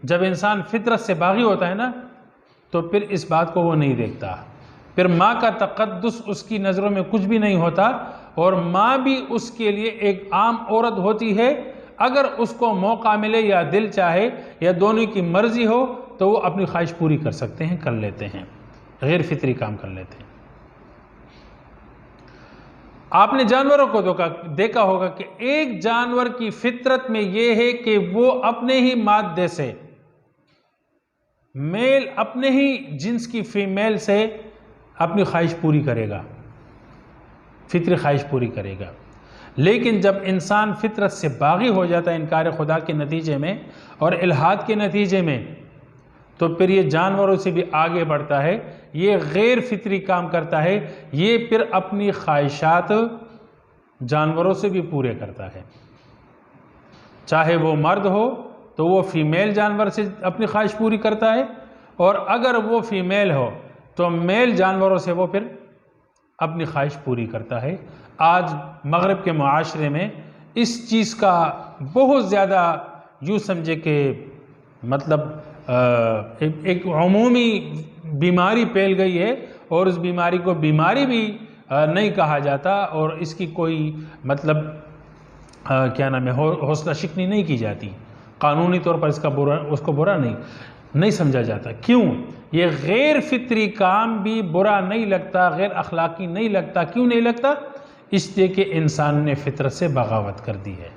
جب انسان فطرت سے باغی ہوتا ہے نا، تو پھر اس بات کو وہ نہیں دیکھتا، پھر ماں کا تقدس اس کی نظروں میں کچھ بھی نہیں ہوتا، اور ماں بھی اس کے لیے ایک عام عورت ہوتی ہے، اگر اس کو موقع ملے یا دل چاہے یا دونوں کی مرضی ہو تو وہ اپنی خواہش پوری کر سکتے ہیں، کر لیتے ہیں، غیر فطری کام کر لیتے ہیں۔ آپ نے جانوروں کو دیکھا ہوگا کہ ایک جانور کی فطرت میں یہ ہے کہ وہ اپنے ہی مادے سے، میل اپنے ہی جنس کی فیمیل سے اپنی خواہش پوری کرے گا، فطری خواہش پوری کرے گا۔ لیکن جب انسان فطرت سے باغی ہو جاتا ہے انکار خدا کے نتیجے میں اور الحاد کے نتیجے میں، تو پھر یہ جانوروں سے بھی آگے بڑھتا ہے، یہ غیر فطری کام کرتا ہے، یہ پھر اپنی خواہشات جانوروں سے بھی پورے کرتا ہے، چاہے وہ مرد ہو تو وہ فیمیل جانور سے اپنی خواہش پوری کرتا ہے، اور اگر وہ فیمیل ہو تو میل جانوروں سے وہ پھر اپنی خواہش پوری کرتا ہے۔ آج مغرب کے معاشرے میں اس چیز کا بہت زیادہ یوں سمجھے کہ مطلب ایک عمومی بیماری پھیل گئی ہے، اور اس بیماری کو بیماری بھی نہیں کہا جاتا، اور اس کی کوئی مطلب کیا نام ہے حوصلہ شکنی نہیں کی جاتی، قانونی طور پر اس کو برا نہیں سمجھا جاتا۔ کیوں؟ یہ غیر فطری کام بھی برا نہیں لگتا، غیر اخلاقی نہیں لگتا۔ کیوں نہیں لگتا؟ اس لیے کہ انسان نے فطرت سے بغاوت کر دی ہے۔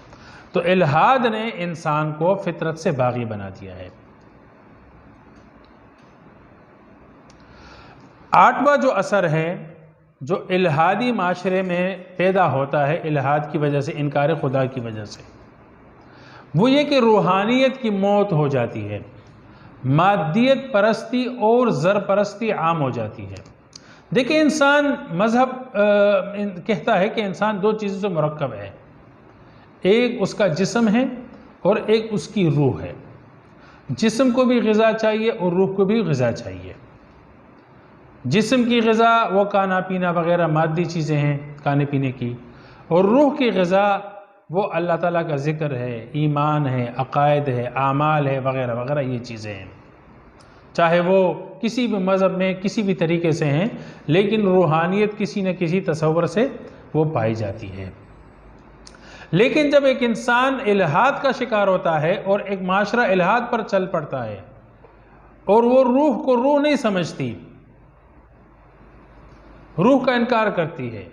تو الحاد نے انسان کو فطرت سے باغی بنا دیا ہے۔ آٹھواں جو اثر ہے جو الحادی معاشرے میں پیدا ہوتا ہے الحاد کی وجہ سے، انکار خدا کی وجہ سے، وہ یہ کہ روحانیت کی موت ہو جاتی ہے، مادیت پرستی اور زر پرستی عام ہو جاتی ہے۔ دیکھیں، انسان مذہب کہتا ہے کہ انسان دو چیزوں سے مرکب ہے، ایک اس کا جسم ہے اور ایک اس کی روح ہے۔ جسم کو بھی غذا چاہیے اور روح کو بھی غذا چاہیے۔ جسم کی غذا وہ کھانا پینا وغیرہ مادی چیزیں ہیں کھانے پینے کی، اور روح کی غذا وہ اللہ تعالیٰ کا ذکر ہے، ایمان ہے، عقائد ہے، اعمال ہے، وغیرہ وغیرہ یہ چیزیں ہیں، چاہے وہ کسی بھی مذہب میں کسی بھی طریقے سے ہیں، لیکن روحانیت کسی نہ کسی تصور سے وہ پائی جاتی ہے۔ لیکن جب ایک انسان الحاد کا شکار ہوتا ہے اور ایک معاشرہ الحاد پر چل پڑتا ہے اور وہ روح کو روح نہیں سمجھتی، روح کا انکار کرتی ہے،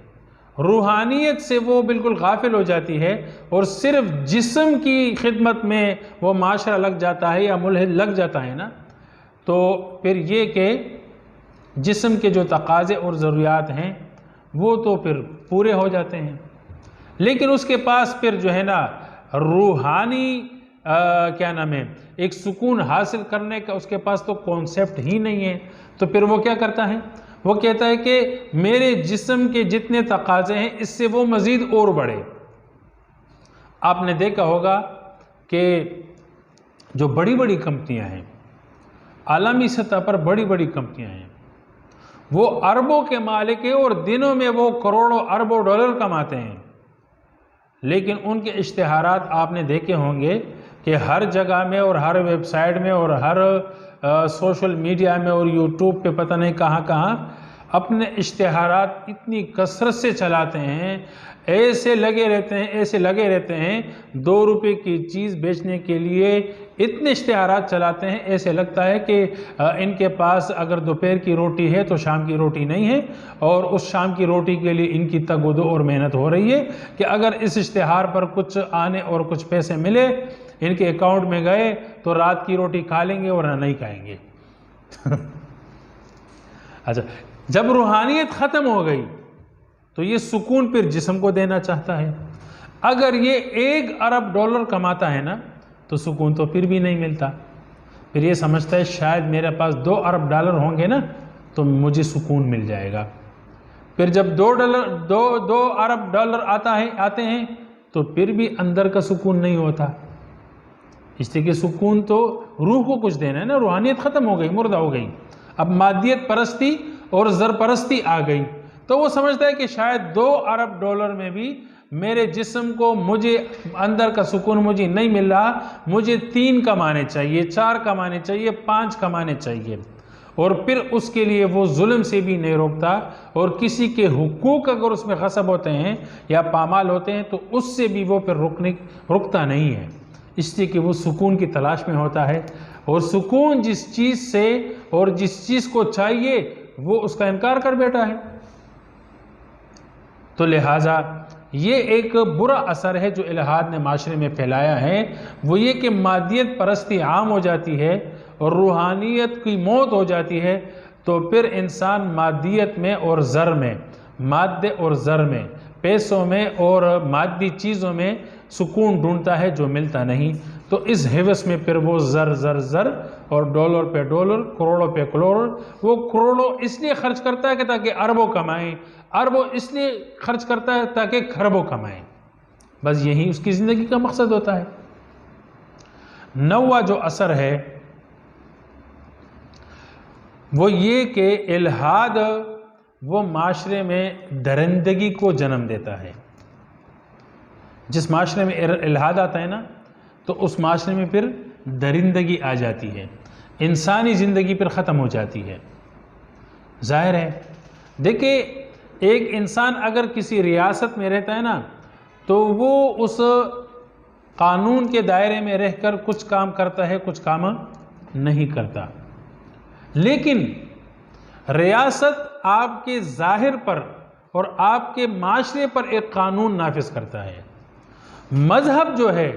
روحانیت سے وہ بالکل غافل ہو جاتی ہے، اور صرف جسم کی خدمت میں وہ معاشرہ لگ جاتا ہے یا ملحد لگ جاتا ہے نا، تو پھر یہ کہ جسم کے جو تقاضے اور ضروریات ہیں وہ تو پھر پورے ہو جاتے ہیں، لیکن اس کے پاس پھر جو ہے نا روحانی کیا نام ہے ایک سکون حاصل کرنے کا اس کے پاس تو کانسیپٹ ہی نہیں ہے۔ تو پھر وہ کیا کرتا ہے؟ وہ کہتا ہے کہ میرے جسم کے جتنے تقاضے ہیں اس سے وہ مزید اور بڑھے۔ آپ نے دیکھا ہوگا کہ جو بڑی بڑی کمپنیاں ہیں، عالمی سطح پر بڑی بڑی کمپنیاں ہیں، وہ اربوں کے مالک ہیں اور دنوں میں وہ کروڑوں اربوں ڈالر کماتے ہیں، لیکن ان کے اشتہارات آپ نے دیکھے ہوں گے کہ ہر جگہ میں اور ہر ویب سائٹ میں اور ہر سوشل میڈیا میں اور یوٹیوب پہ پتہ نہیں کہاں کہاں اپنے اشتہارات اتنی کثرت سے چلاتے ہیں، ایسے لگے رہتے ہیں 2 روپے کی چیز بیچنے کے لیے اتنے اشتہارات چلاتے ہیں، ایسے لگتا ہے کہ ان کے پاس اگر دوپہر کی روٹی ہے تو شام کی روٹی نہیں ہے، اور اس شام کی روٹی کے لیے ان کی تگ و دو اور محنت ہو رہی ہے کہ اگر اس اشتہار پر کچھ آنے اور کچھ پیسے ملے ان کے اکاؤنٹ میں گئے تو رات کی روٹی کھا لیں گے ورنہ نہیں کھائیں گے۔ اچھا، جب روحانیت ختم ہو گئی تو یہ سکون پھر جسم کو دینا چاہتا ہے۔ اگر یہ 1 ارب ڈالر کماتا ہے نا تو سکون تو پھر بھی نہیں ملتا، پھر یہ سمجھتا ہے شاید میرے پاس 2 ارب ڈالر ہوں گے نا تو مجھے سکون مل جائے گا۔ پھر جب 2 ارب ڈالر آتے ہیں تو پھر بھی اندر کا سکون نہیں ہوتا، اس لیے کہ سکون تو روح کو کچھ دینا ہے نا، روحانیت ختم ہو گئی، مردہ ہو گئی، اب مادیت پرستی اور زر پرستی آ گئی، تو وہ سمجھتا ہے کہ شاید 2 ارب ڈالر میں بھی میرے جسم کو مجھے اندر کا سکون مجھے نہیں مل رہا، مجھے 3 کمانے چاہیے، 4 کمانے چاہیے، 5 کمانے چاہیے، اور پھر اس کے لیے وہ ظلم سے بھی نہیں روکتا، اور کسی کے حقوق اگر اس میں غصب ہوتے ہیں یا پامال ہوتے ہیں تو اس سے بھی وہ پھر رکتا نہیں ہے، اس لیے کہ وہ سکون کی تلاش میں ہوتا ہے، اور سکون جس چیز سے اور جس چیز کو چاہیے وہ اس کا انکار کر بیٹھا ہے۔ تو لہٰذا یہ ایک برا اثر ہے جو الحاد نے معاشرے میں پھیلایا ہے، وہ یہ کہ مادیت پرستی عام ہو جاتی ہے اور روحانیت کی موت ہو جاتی ہے، تو پھر انسان مادیت میں اور زر میں، مادے اور زر میں، پیسوں میں اور مادی چیزوں میں سکون ڈھونڈتا ہے جو ملتا نہیں، تو اس حوث میں پھر وہ زر اور ڈالر پہ ڈالر، کروڑوں پہ کروڑ، وہ کروڑوں اس لیے خرچ کرتا ہے کہ تاکہ اربوں کمائیں، اربوں اس لیے خرچ کرتا ہے تاکہ کھربوں کمائیں، بس یہی اس کی زندگی کا مقصد ہوتا ہے۔ 9واں جو اثر ہے وہ یہ کہ الحاد وہ معاشرے میں درندگی کو جنم دیتا ہے۔ جس معاشرے میں الحاد آتا ہے نا تو اس معاشرے میں پھر درندگی آ جاتی ہے، انسانی زندگی پھر ختم ہو جاتی ہے۔ ظاہر ہے، دیکھیں ایک انسان اگر کسی ریاست میں رہتا ہے نا تو وہ اس قانون کے دائرے میں رہ کر کچھ کام کرتا ہے، کچھ کام نہیں کرتا، لیکن ریاست آپ کے ظاہر پر اور آپ کے معاشرے پر ایک قانون نافذ کرتا ہے۔ مذہب جو ہے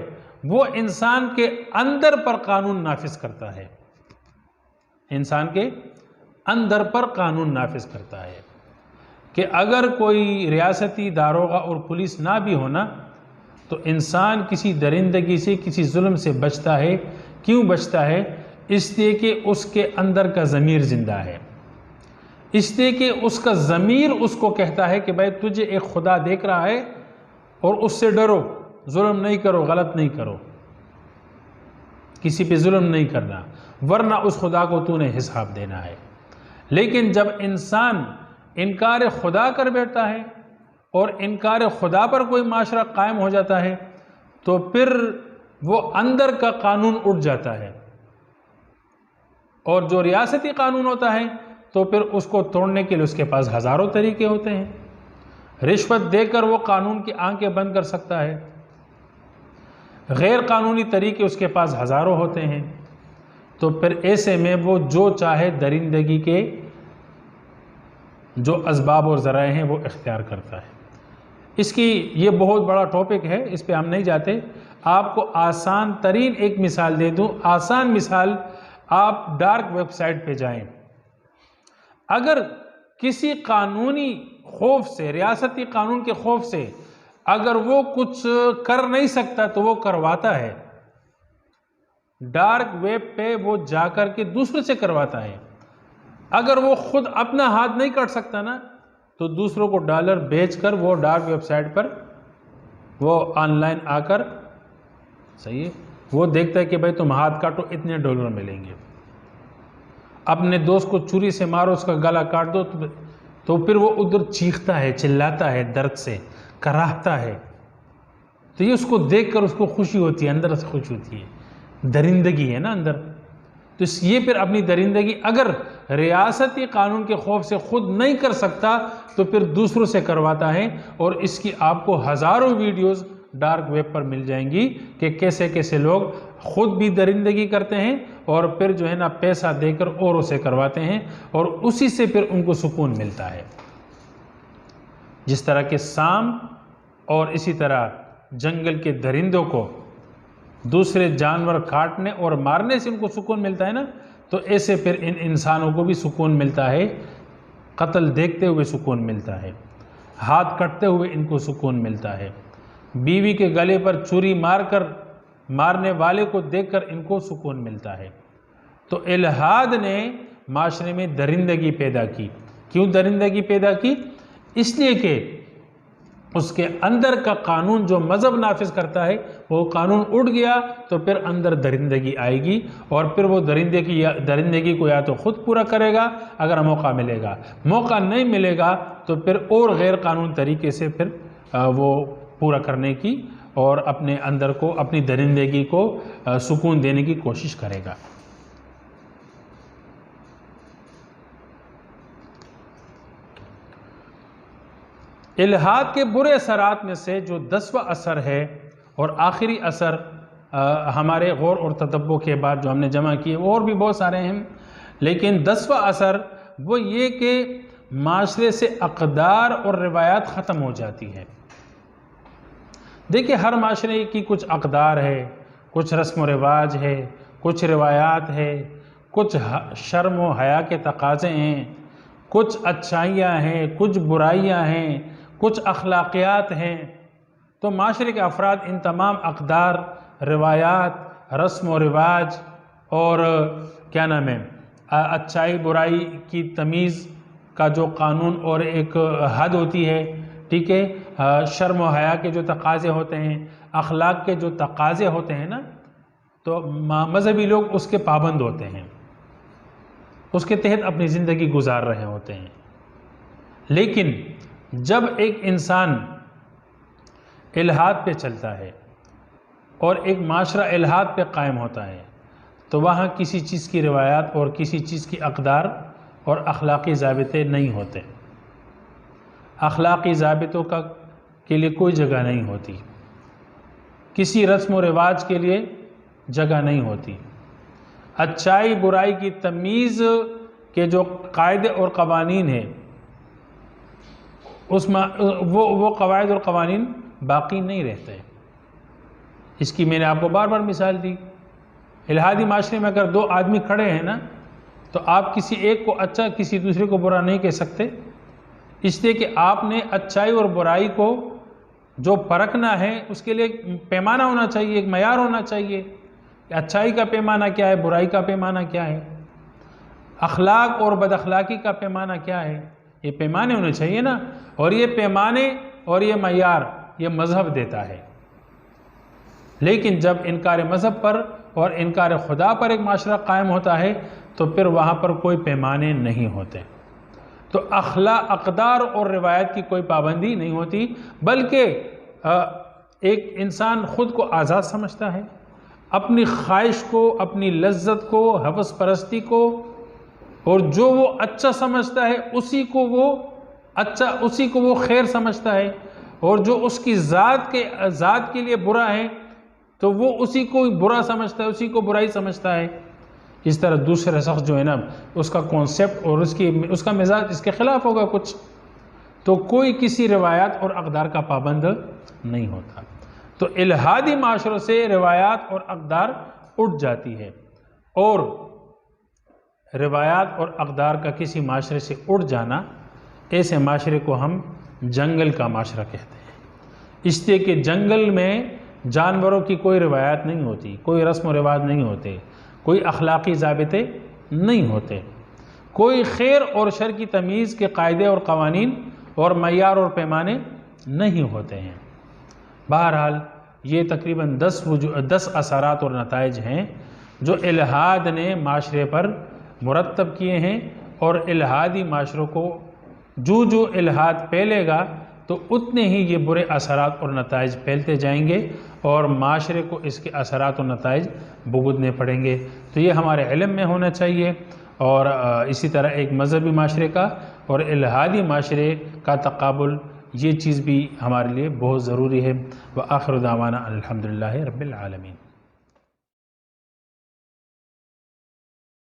وہ انسان کے اندر پر قانون نافذ کرتا ہے، انسان کے اندر پر قانون نافذ کرتا ہے کہ اگر کوئی ریاستی داروغہ اور پولیس نہ بھی ہونا تو انسان کسی درندگی سے، کسی ظلم سے بچتا ہے۔ کیوں بچتا ہے؟ اس لیے کہ اس کے اندر کا ضمیر زندہ ہے، اس لیے کہ اس کا ضمیر اس کو کہتا ہے کہ بھائی تجھے ایک خدا دیکھ رہا ہے اور اس سے ڈرو، ظلم نہیں کرو، غلط نہیں کرو، کسی پہ ظلم نہیں کرنا، ورنہ اس خدا کو تو نے حساب دینا ہے۔ لیکن جب انسان انکار خدا کر بیٹھتا ہے اور انکار خدا پر کوئی معاشرہ قائم ہو جاتا ہے تو پھر وہ اندر کا قانون اٹھ جاتا ہے، اور جو ریاستی قانون ہوتا ہے تو پھر اس کو توڑنے کے لیے اس کے پاس ہزاروں طریقے ہوتے ہیں۔ رشوت دے کر وہ قانون کی آنکھیں بند کر سکتا ہے، غیر قانونی طریقے اس کے پاس ہزاروں ہوتے ہیں، تو پھر ایسے میں وہ جو چاہے درندگی کے جو اسباب اور ذرائع ہیں وہ اختیار کرتا ہے۔ اس کی یہ بہت بڑا ٹاپک ہے، اس پہ ہم نہیں جاتے۔ آپ کو آسان ترین ایک مثال دے دوں، آسان مثال، آپ ڈارک ویب سائٹ پہ جائیں، اگر کسی قانونی خوف سے، ریاستی قانون کے خوف سے اگر وہ کچھ کر نہیں سکتا تو وہ کرواتا ہے، ڈارک ویب پہ وہ جا کر کے دوسرے سے کرواتا ہے۔ اگر وہ خود اپنا ہاتھ نہیں کاٹ سکتا نا تو دوسروں کو ڈالر بیچ کر وہ ڈارک ویب سائٹ پر وہ آن لائن آ کر صحیح ہے وہ دیکھتا ہے کہ بھائی تم ہاتھ کاٹو اتنے ڈالر ملیں گے، اپنے دوست کو چھری سے مارو، اس کا گلا کاٹ دو، تو پھر وہ ادھر چیختا ہے، چلاتا ہے، درد سے کراہتا ہے، تو یہ اس کو دیکھ کر اس کو خوشی ہوتی ہے، اندر سے خوشی ہوتی ہے، درندگی ہے نا اندر۔ تو یہ پھر اپنی درندگی اگر ریاستی قانون کے خوف سے خود نہیں کر سکتا تو پھر دوسروں سے کرواتا ہے، اور اس کی آپ کو ہزاروں ویڈیوز ڈارک ویب پر مل جائیں گی کہ کیسے کیسے لوگ خود بھی درندگی کرتے ہیں اور پھر جو ہے نا پیسہ دے کر اوروں سے کرواتے ہیں، اور اسی سے پھر ان کو سکون ملتا ہے۔ جس طرح کے سام اور اسی طرح جنگل کے درندوں کو دوسرے جانور کاٹنے اور مارنے سے ان کو سکون ملتا ہے نا، تو ایسے پھر ان انسانوں کو بھی سکون ملتا ہے، قتل دیکھتے ہوئے سکون ملتا ہے، ہاتھ کٹتے ہوئے ان کو سکون ملتا ہے، بیوی کے گلے پر چھری مار کر مارنے والے کو دیکھ کر ان کو سکون ملتا ہے۔ تو الحاد نے معاشرے میں درندگی پیدا کی۔ کیوں درندگی پیدا کی؟ اس لیے کہ اس کے اندر کا قانون جو مذہب نافذ کرتا ہے وہ قانون اٹھ گیا تو پھر اندر درندگی آئے گی، اور پھر وہ درندگی کو یا تو خود پورا کرے گا اگر موقع ملے گا، موقع نہیں ملے گا تو پھر اور غیر قانون طریقے سے پھر وہ پورا کرنے کی اور اپنے اندر کو، اپنی درندگی کو سکون دینے کی کوشش کرے گا۔ الحاد کے برے اثرات میں سے جو 10واں اثر ہے اور آخری اثر ہمارے غور اور تدبر کے بعد جو ہم نے جمع کیے اور بھی بہت سارے ہیں، لیکن 10واں اثر وہ یہ کہ معاشرے سے اقدار اور روایات ختم ہو جاتی ہے۔ دیکھیں ہر معاشرے کی کچھ اقدار ہے، کچھ رسم و رواج ہے، کچھ روایات ہے، کچھ شرم و حیا کے تقاضے ہیں، کچھ اچھائیاں ہیں، کچھ برائیاں ہیں، کچھ اخلاقیات ہیں۔ تو معاشرے کے افراد ان تمام اقدار، روایات، رسم و رواج اور کیا نام ہے اچھائی برائی کی تمیز کا جو قانون اور ایک حد ہوتی ہے، ٹھیک ہے، شرم و حیا کے جو تقاضے ہوتے ہیں، اخلاق کے جو تقاضے ہوتے ہیں نا، تو مذہبی لوگ اس کے پابند ہوتے ہیں، اس کے تحت اپنی زندگی گزار رہے ہوتے ہیں۔ لیکن جب ایک انسان الحاد پہ چلتا ہے اور ایک معاشرہ الحاد پہ قائم ہوتا ہے تو وہاں کسی چیز کی روایات اور کسی چیز کی اقدار اور اخلاقی ضابطے نہیں ہوتے. اخلاقی ضابطوں کے لیے کوئی جگہ نہیں ہوتی، کسی رسم و رواج کے لیے جگہ نہیں ہوتی. اچھائی برائی کی تمیز کے جو قاعدے اور قوانین ہیں وہ قواعد اور قوانین باقی نہیں رہتے. اس کی میں نے آپ کو بار بار مثال دی. الحادی معاشرے میں اگر دو آدمی کھڑے ہیں نا تو آپ کسی ایک کو اچھا کسی دوسرے کو برا نہیں کہہ سکتے، اس لیے کہ آپ نے اچھائی اور برائی کو جو پرکھنا ہے اس کے لیے ایک پیمانہ ہونا چاہیے، ایک معیار ہونا چاہیے کہ اچھائی کا پیمانہ کیا ہے، برائی کا پیمانہ کیا ہے، اخلاق اور بد اخلاقی کا پیمانہ کیا ہے. یہ پیمانے ہونے چاہیے نا. اور یہ پیمانے اور یہ معیار یہ مذہب دیتا ہے. لیکن جب انکار مذہب پر اور انکار خدا پر ایک معاشرہ قائم ہوتا ہے تو پھر وہاں پر کوئی پیمانے نہیں ہوتے. تو اقدار اور روایت کی کوئی پابندی نہیں ہوتی، بلکہ ایک انسان خود کو آزاد سمجھتا ہے، اپنی خواہش کو، اپنی لذت کو، ہوس پرستی کو، اور جو وہ اچھا سمجھتا ہے اسی کو وہ خیر سمجھتا ہے، اور جو اس کی ذات کے لیے برا ہے تو وہ اسی کو برا سمجھتا ہے، اسی کو برائی سمجھتا ہے. اس طرح دوسرے شخص جو ہے نا اس کا کانسیپٹ اور اس کا مزاج اس کے خلاف ہوگا کچھ، تو کوئی کسی روایات اور اقدار کا پابند نہیں ہوتا. تو الحادی معاشروں سے روایات اور اقدار اٹھ جاتی ہے، اور روایات اور اقدار کا کسی معاشرے سے اٹھ جانا، ایسے معاشرے کو ہم جنگل کا معاشرہ کہتے ہیں. اس لیے کہ جنگل میں جانوروں کی کوئی روایات نہیں ہوتی، کوئی رسم و رواج نہیں ہوتے، کوئی اخلاقی ضابطے نہیں ہوتے، کوئی خیر اور شر کی تمیز کے قاعدے اور قوانین اور معیار اور پیمانے نہیں ہوتے ہیں. بہرحال یہ تقریباً 10 اثرات اور نتائج ہیں جو الحاد نے معاشرے پر مرتب کیے ہیں، اور الحادی معاشروں کو جو الحاد پھیلے گا تو اتنے ہی یہ برے اثرات اور نتائج پھیلتے جائیں گے اور معاشرے کو اس کے اثرات اور نتائج بھگتنے پڑیں گے. تو یہ ہمارے علم میں ہونا چاہیے. اور اسی طرح ایک مذہبی معاشرے کا اور الحادی معاشرے کا تقابل، یہ چیز بھی ہمارے لیے بہت ضروری ہے. وآخر دعوانا الحمدللہ رب العالمین.